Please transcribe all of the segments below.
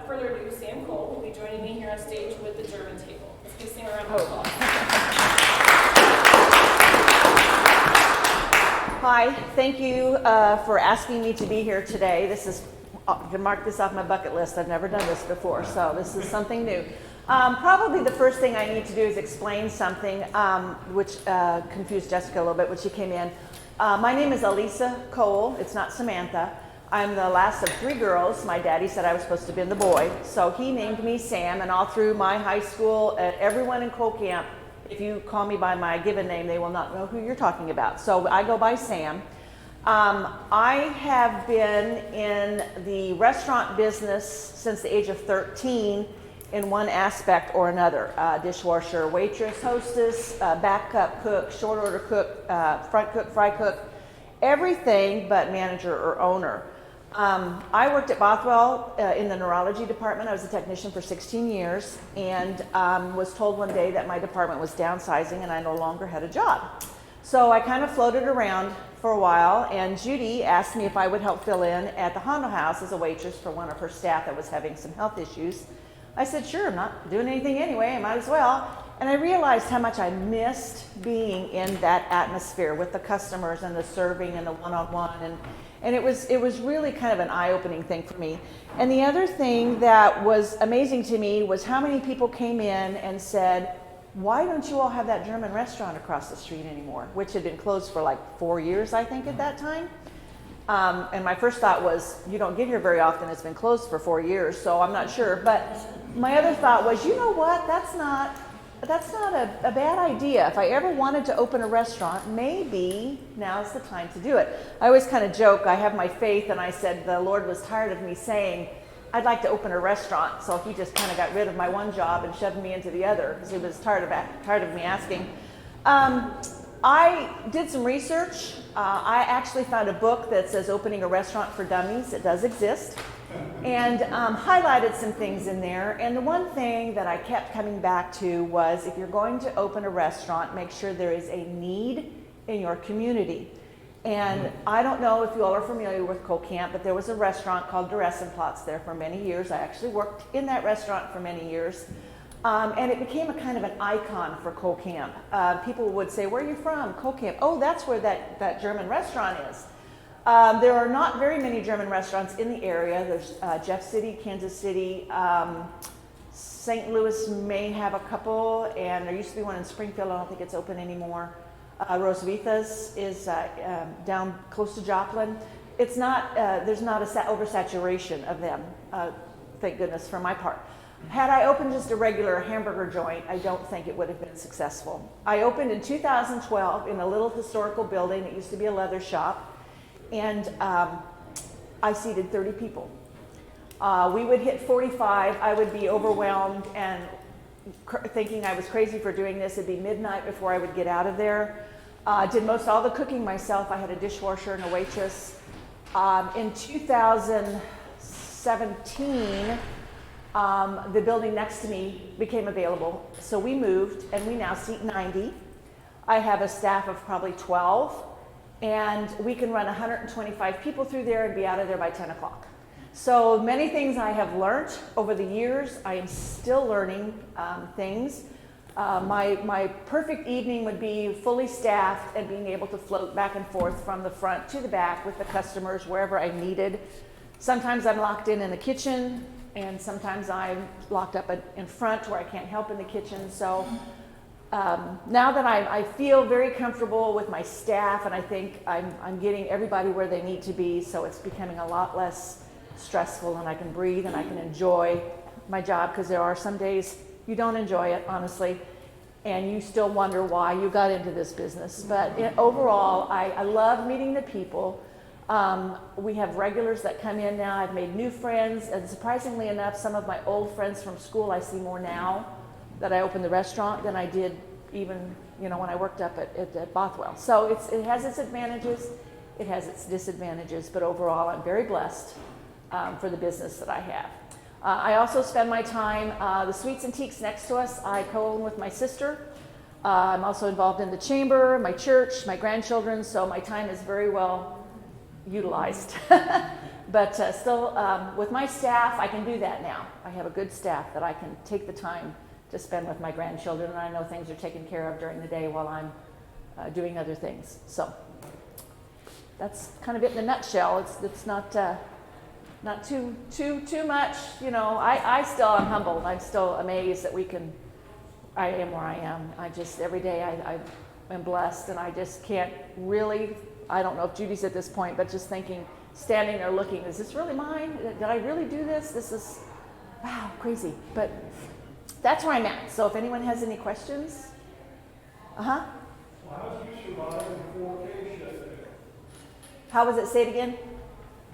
without further ado, Sam Cole will be joining me here on stage with the German table. Let's give Sam a round of applause. Hi, thank you for asking me to be here today. This is, I can mark this off my bucket list. I've never done this before, so this is something new. Probably the first thing I need to do is explain something which confused Jessica a little bit when she came in. My name is Elisa Cole. It's not Samantha. I'm the last of 3 girls. My daddy said I was supposed to be the boy, so he named me Sam, and all through my high school, everyone in Cole Camp, if you call me by my given name, they will not know who you're talking about. So I go by Sam. I have been in the restaurant business since the age of 13 in one aspect or another. Dishwasher, waitress, hostess, backup cook, short order cook, front cook, fry cook, everything but manager or owner. I worked at Bothwell in the neurology department. I was a technician for 16 years and was told one day that my department was downsizing and I no longer had a job. So I kind of floated around for a while, and Judy asked me if I would help fill in at the Hondo House as a waitress for one of her staff that was having some health issues. I said, sure, I'm not doing anything anyway, I might as well. And I realized how much I missed being in that atmosphere with the customers and the serving and the one-on-one, and it was really kind of an eye-opening thing for me. And the other thing that was amazing to me was how many people came in and said, why don't you all have that German restaurant across the street anymore? Which had been closed for like 4 years, I think, at that time. And my first thought was, you don't get here very often, it's been closed for 4 years, so I'm not sure. But my other thought was, you know what, that's not a bad idea. If I ever wanted to open a restaurant, maybe now's the time to do it. I always kind of joke, I have my faith, and I said the Lord was tired of me saying, I'd like to open a restaurant, so he just kind of got rid of my one job and shoved me into the other, because he was tired of me asking. I did some research. I actually found a book that says Opening a Restaurant for Dummies. It does exist. And highlighted some things in there. And the one thing that I kept coming back to was, if you're going to open a restaurant, make sure there is a need in your community. And I don't know if you all are familiar with Cole Camp, but there was a restaurant called Platz there for many years. I actually worked in that restaurant for many years. And it became a kind of an icon for Cole Camp. People would say, where are you from? Cole Camp. Oh, that's where that German restaurant is. There are not very many German restaurants in the area. There's Jeff City, Kansas City, St. Louis may have a couple, and there used to be one in Springfield. I don't think it's open anymore. Roswitha's is down close to Joplin. It's not, there's not a oversaturation of them, thank goodness for my part. Had I opened just a regular hamburger joint, I don't think it would have been successful. I opened in 2012 in a little historical building. It used to be a leather shop, and I seated 30 people. We would hit 45. I would be overwhelmed and thinking I was crazy for doing this. It'd be midnight before I would get out of there. Did most all the cooking myself. I had a dishwasher and a waitress. In 2017, the building next to me became available, so we moved, and we now seat 90. I have a staff of probably 12, and we can run 125 people through there and be out of there by 10 o'clock. So many things I have learned over the years. I am still learning things. My perfect evening would be fully staffed and being able to float back and forth from the front to the back with the customers wherever I needed. Sometimes I'm locked in the kitchen, and sometimes I'm locked up in front where I can't help in the kitchen. So now that I feel very comfortable with my staff, and I think I'm getting everybody where they need to be, so it's becoming a lot less stressful, and I can breathe and I can enjoy my job, because there are some days you don't enjoy it, honestly, and you still wonder why you got into this business. But overall, I love meeting the people. We have regulars that come in now. I've made new friends, and surprisingly enough, some of my old friends from school I see more now that I opened the restaurant than I did even, when I worked up at Bothwell. So it has its advantages, it has its disadvantages, but overall I'm very blessed for the business that I have. I also spend my time, the Sweets Antiques next to us, I co-own with my sister. I'm also involved in the chamber, my church, my grandchildren, so my time is very well utilized. But still, with my staff, I can do that now. I have a good staff that I can take the time to spend with my grandchildren, and I know things are taken care of during the day while I'm doing other things. So that's kind of it in a nutshell. It's not too much. You know, I still am humbled. I'm still amazed that I am where I am. I just, every day I am blessed, and I just can't really, I don't know if Judy's at this point, but just thinking, standing there looking, is this really mine? Did I really do this? This is, wow, crazy. But that's where I'm at. So if anyone has any questions. Well, how did you survive the 4K shutdown? How was it? Say it again.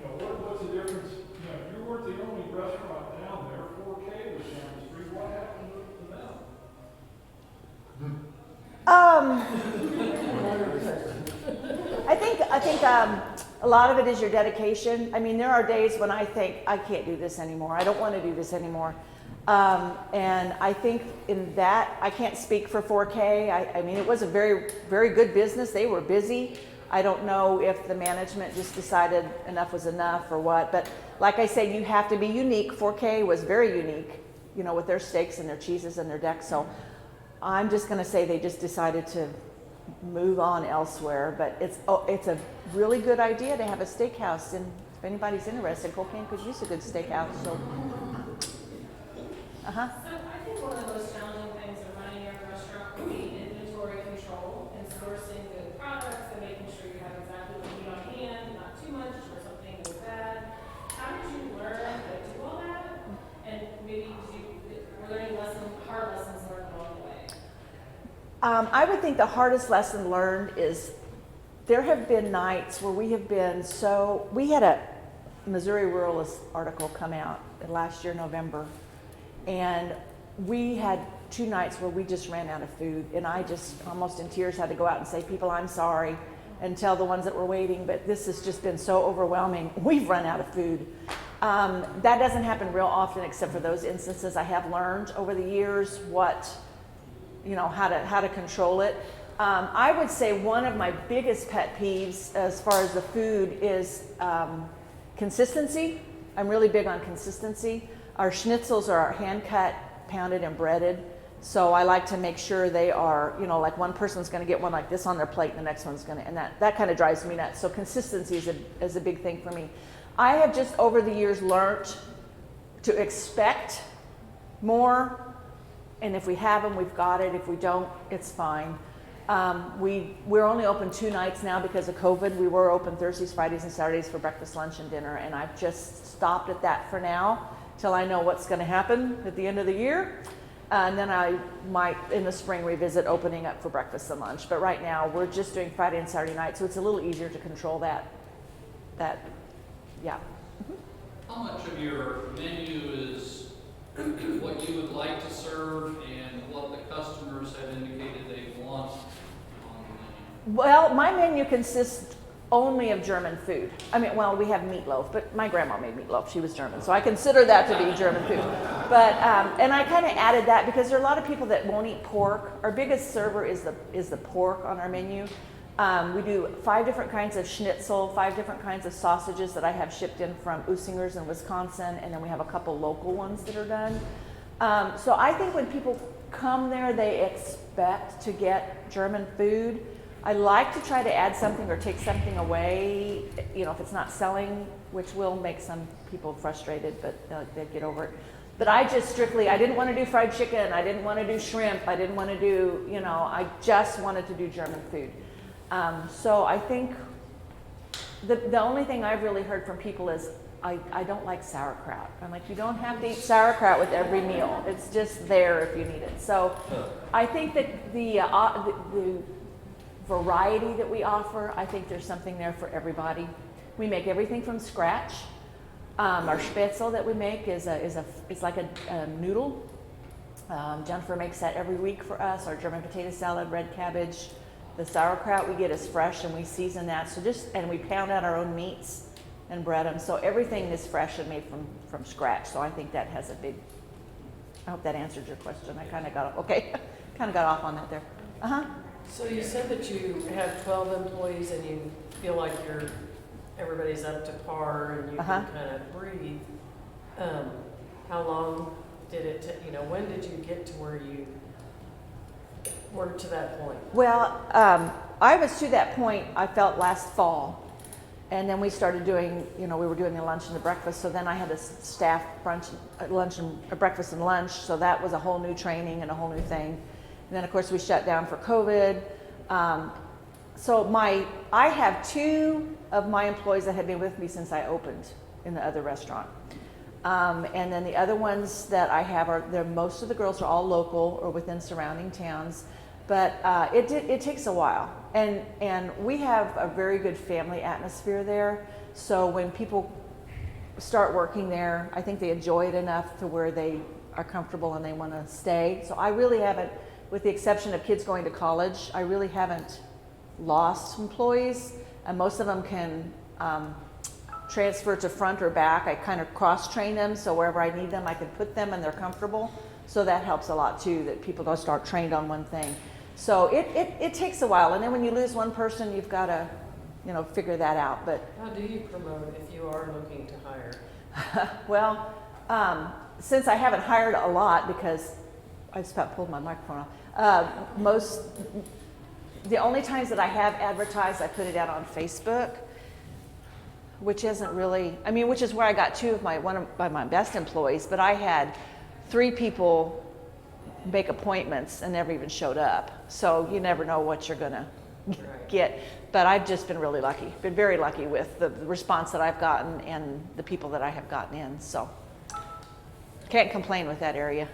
You know, what's the difference? You know, you weren't the only restaurant down there. 4K was down the street. What happened to them? I think a lot of it is your dedication. I mean, there are days when I think, I can't do this anymore. I don't want to do this anymore. And I think in that, I can't speak for 4K. I mean, it was a very, very good business. They were busy. I don't know if the management just decided enough was enough or what. But like I say, you have to be unique. 4K was very unique, you know, with their steaks and their cheeses and their decks. So I'm just going to say they just decided to move on elsewhere. But it's a really good idea to have a steakhouse. And if anybody's interested, Colcan could use a good steakhouse. So. So I think one of the most challenging things of running your restaurant would be inventory control and sourcing good products and making sure you have exactly what you need on hand, not too much or something goes bad. How did you learn how to do all that? And maybe were there any hard lessons learned along the way? I would think the hardest lesson learned is there have been nights where we have been we had a Missouri Ruralist article come out last year, November. And we had 2 nights where we just ran out of food. And I just almost in tears had to go out and say, people, I'm sorry, and tell the ones that were waiting, but this has just been so overwhelming. We've run out of food. That doesn't happen real often except for those instances. I have learned over the years how to control it. I would say one of my biggest pet peeves as far as the food is consistency. I'm really big on consistency. Our schnitzels are hand cut, pounded, and breaded. So I like to make sure they are, like one person's going to get one like this on their plate, and the next one's going to, and that kind of drives me nuts. So consistency is a big thing for me. I have just over the years learned to expect more, and if we have them, we've got it. If we don't, it's fine. We're only open 2 nights now because of COVID. We were open Thursdays, Fridays, and Saturdays for breakfast, lunch, and dinner, and I've just stopped at that for now till I know what's going to happen at the end of the year. And then I might, in the spring, revisit opening up for breakfast and lunch. But right now, we're just doing Friday and Saturday night, so it's a little easier to control that, yeah. How much of your menu is what you would like to serve and what the customers have indicated they want on the menu? Well, my menu consists only of German food. I mean, well, we have meatloaf, but my grandma made meatloaf. She was German, so I consider that to be German food. But and I kind of added that because there are a lot of people that won't eat pork. Our biggest server is the pork on our menu. We do 5 different kinds of schnitzel, 5 different kinds of sausages that I have shipped in from Usinger's in Wisconsin, and then we have a couple local ones that are done. So I think when people come there, they expect to get German food. I like to try to add something or take something away, if it's not selling, which will make some people frustrated, but they'll get over it. But I just I didn't want to do fried chicken, I didn't want to do shrimp, I didn't want to do, I just wanted to do German food. So I think the only thing I've really heard from people is, I don't like sauerkraut. I'm like, you don't have to eat sauerkraut with every meal. It's just there if you need it. So I think that the variety that we offer, I think there's something there for everybody. We make everything from scratch. Our spätzle that we make is like a noodle. Jennifer makes that every week for us. Our German potato salad, red cabbage. The sauerkraut we get is fresh and we season that. And we pound out our own meats and bread them. So everything is fresh and made from scratch. So I think that has I hope that answered your question. I kind of got off on that there. So you said that you have 12 employees and you feel like you're everybody's up to par and you Uh-huh. can kind of breathe, how long did it take, you know, when did you get to where you were to that point? Well, I was to that point, I felt last fall. And then we started doing, you know, we were doing the lunch and the breakfast. So then I had a staff brunch, lunch and breakfast and lunch. So that was a whole new training and a whole new thing. And then of course we shut down for COVID. I have 2 of my employees that have been with me since I opened in the other restaurant. And then the other ones that I have most of the girls are all local or within surrounding towns. But it takes a while, and we have a very good family atmosphere there. So when people start working there, I think they enjoy it enough to where they are comfortable and they want to stay. So I really haven't, with the exception of kids going to college, I really haven't lost employees, and most of them can transfer to front or back. I kind of cross-train them, so wherever I need them, I can put them and they're comfortable. So that helps a lot too, that people don't start trained on one thing. So it takes a while, and then when you lose one person, you've got to, you know, figure that out. But How do you promote if you are looking to hire? well, since I haven't hired a lot, because I just about pulled my microphone off, the only times that I have advertised, I put it out on Facebook, which isn't really, I mean, which is where I got 2 of my my best employees, but I had 3 people make appointments and never even showed up. So you never know what you're gonna get. But I've just been really lucky, been very lucky with the response that I've gotten and the people that I have gotten in. So can't complain with that area.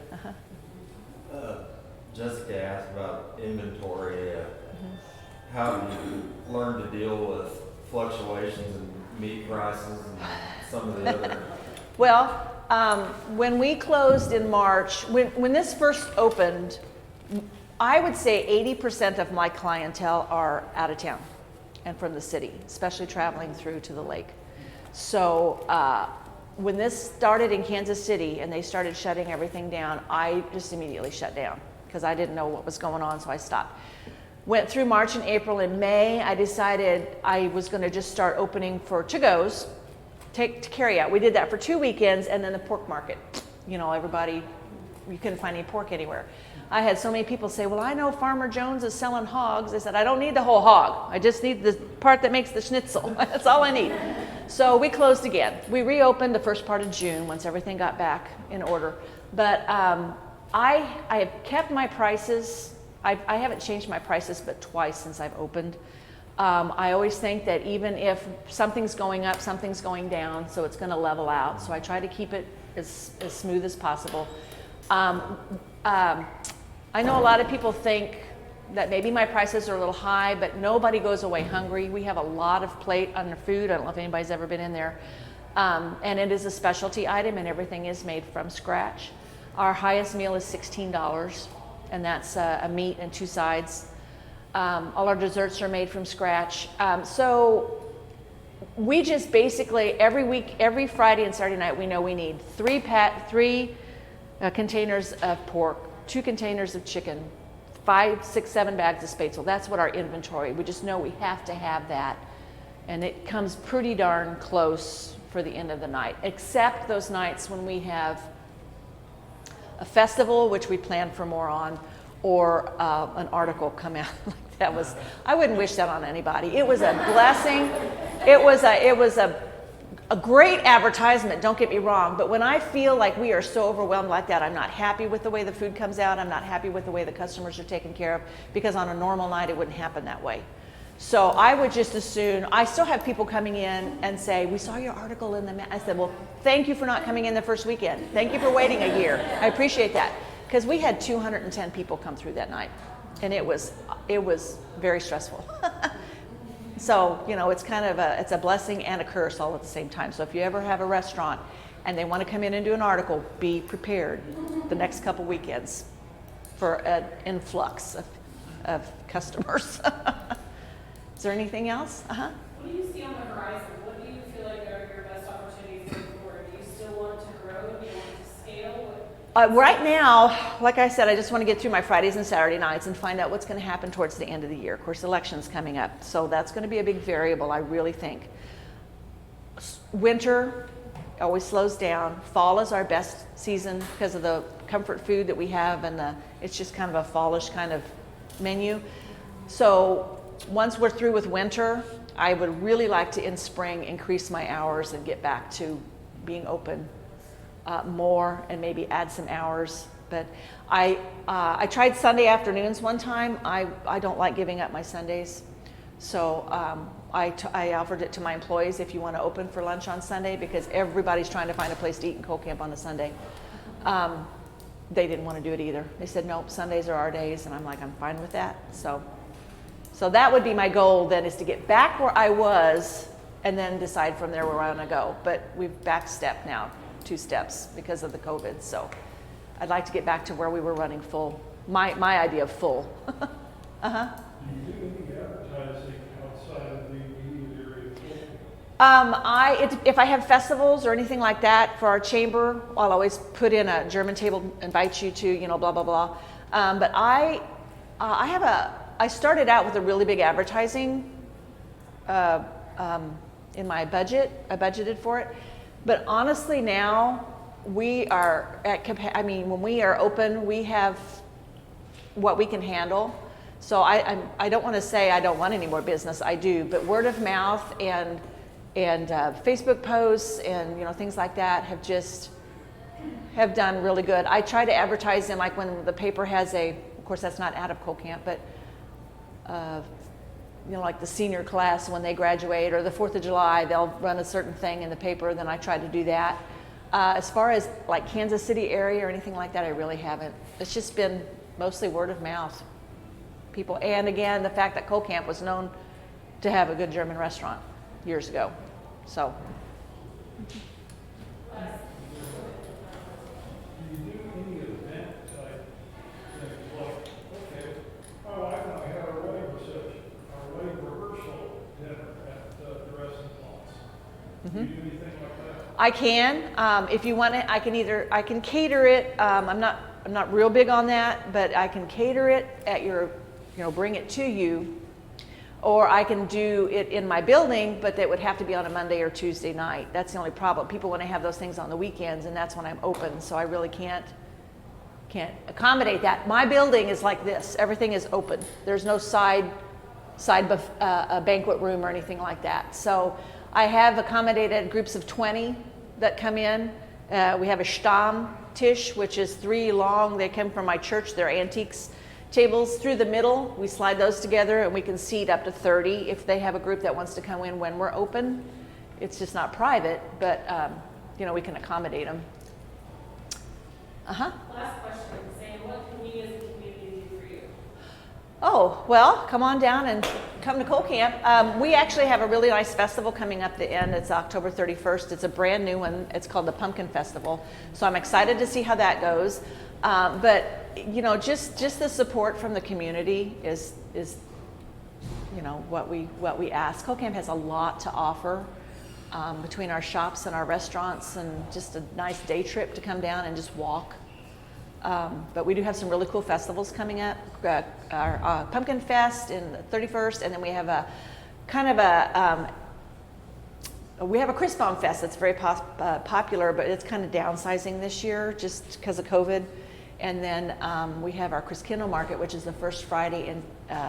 Jessica asked about inventory. How do you learn to deal with fluctuations in meat prices and some of the other? Well, when we closed in March, when this first opened, I would say 80% of my clientele are out of town and from the city, especially traveling through to the lake. So when this started in Kansas City and they started shutting everything down, I just immediately shut down because I didn't know what was going on, so I stopped. Went through March and April. In May, I decided I was going to just start opening for to-goes, to carry out. We did that for 2 weekends, and then the pork market. You know, everybody, you couldn't find any pork anywhere. I had so many people say, well, I know Farmer Jones is selling hogs. I said, I don't need the whole hog. I just need the part that makes the schnitzel. That's all I need. So we closed again. We reopened the first part of June once everything got back in order. But I have kept my prices. I haven't changed my prices but twice since I've opened. I always think that even if something's going up, something's going down, so it's going to level out. So I try to keep it as smooth as possible. I know a lot of people think that maybe my prices are a little high, but nobody goes away hungry. We have a lot of plate on the food. I don't know if anybody's ever been in there. And it is a specialty item, and everything is made from scratch. Our highest meal is $16, and that's a meat and 2 sides. All our desserts are made from scratch. So we just basically, every week, every Friday and Saturday night, we know we need 3 containers of pork, 2 containers of chicken, 5, 6, 7 bags of spätzle. That's what our inventory. We just know we have to have that. And it comes pretty darn close for the end of the night, except those nights when we have a festival, which we plan for more on, or an article come out. That was, I wouldn't wish that on anybody. It was a blessing. It was a great advertisement, don't get me wrong, but when I feel like we are so overwhelmed like that, I'm not happy with the way the food comes out. I'm not happy with the way the customers are taken care of, because on a normal night it wouldn't happen that way. So I would just as soon, I still have people coming in and say, we saw your article in the I said, well, thank you for not coming in the first weekend. Thank you for waiting a year. I appreciate that. Because we had 210 people come through that night, and it was very stressful. So, you know, it's kind of it's a blessing and a curse all at the same time. So if you ever have a restaurant and they want to come in and do an article, be prepared the next couple weekends for an influx of customers. Is there anything else? What do you see on the horizon? What do you feel like are your best opportunities moving forward? Do you still want to grow? Do you want to scale? Right now, like I said, I just want to get through my Fridays and Saturday nights and find out what's going to happen towards the end of the year. Of course, election's coming up, so that's going to be a big variable, I really think. Winter always slows down. Fall is our best season because of the comfort food that we have, and it's just kind of a fallish kind of menu. So once we're through with winter, I would really like to, in spring, increase my hours and get back to being open more and maybe add some hours. But I tried Sunday afternoons one time. I don't like giving up my Sundays. So I offered it to my employees, if you want to open for lunch on Sunday, because everybody's trying to find a place to eat in Coal Camp on a Sunday. They didn't want to do it either. They said, nope, Sundays are our days. And I'm like, I'm fine with that. So that would be my goal then, is to get back where I was and then decide from there where I want to go. But we've backstepped now 2 steps because of the COVID. So I'd like to get back to where we were running full, my idea of full. Uh-huh. Do you do any advertising outside of the immediate area? If I have festivals or anything like that for our chamber, I'll always put in a German table, invite you to, blah, blah, blah. But I started out with a really big advertising in my budget. I budgeted for it. But honestly now, we are when we are open, we have what we can handle. So I don't want to say I don't want any more business. I do, but word of mouth and Facebook posts and things like that have done really good. I try to advertise them, like when the paper has of course that's not out of Coal Camp, but like the senior class when they graduate, or the 4th of July, they'll run a certain thing in the paper. Then I try to do that. As far as like Kansas City area or anything like that, I really haven't. It's just been mostly word of mouth. People, and again, the fact that Coal Camp was known to have a good German restaurant years ago. So. Do you do any event type things like, okay, my wife and I had our wedding reception, our wedding rehearsal dinner at the dressing lots. Do you do anything like that? I can. If you want it, I can cater it. I'm not real big on that, but I can cater it at your, bring it to you. Or I can do it in my building, but that would have to be on a Monday or Tuesday night. That's the only problem. People want to have those things on the weekends, and that's when I'm open. So I really can't accommodate that. My building is like this. Everything is open. There's no side banquet room or anything like that. So I have accommodated groups of 20 that come in. We have a Stammtisch, which is 3 long. They come from my church. They're antiques tables through the middle. We slide those together, and we can seat up to 30 if they have a group that wants to come in when we're open. It's just not private, but we can accommodate them. Last question, Sam, what can we as a community do for you? Oh, well, come on down and come to Coal Camp. We actually have a really nice festival coming up the end. It's October 31st. It's a brand new one. It's called the Pumpkin Festival. So I'm excited to see how that goes. But just the support from the community is what we ask. Coal Camp has a lot to offer between our shops and our restaurants, and just a nice day trip to come down and just walk. But we do have some really cool festivals coming up. Our Pumpkin Fest in the 31st, and then we have a Crisp Bomb Fest that's very popular, but it's kind of downsizing this year just because of COVID. And then we have our Christkindl Market, which is the first Friday in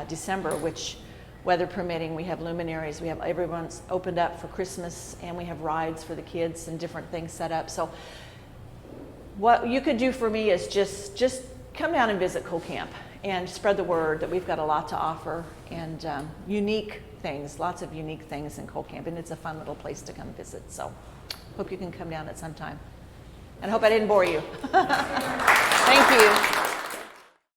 December, which, weather permitting, we have luminaries. We have everyone's opened up for Christmas, and we have rides for the kids and different things set up. So what you could do for me is just come down and visit Coal Camp and spread the word that we've got a lot to offer, and unique things, lots of unique things in Coal Camp, and it's a fun little place to come visit. So hope you can come down at some time. And I hope I didn't bore you. Thank you.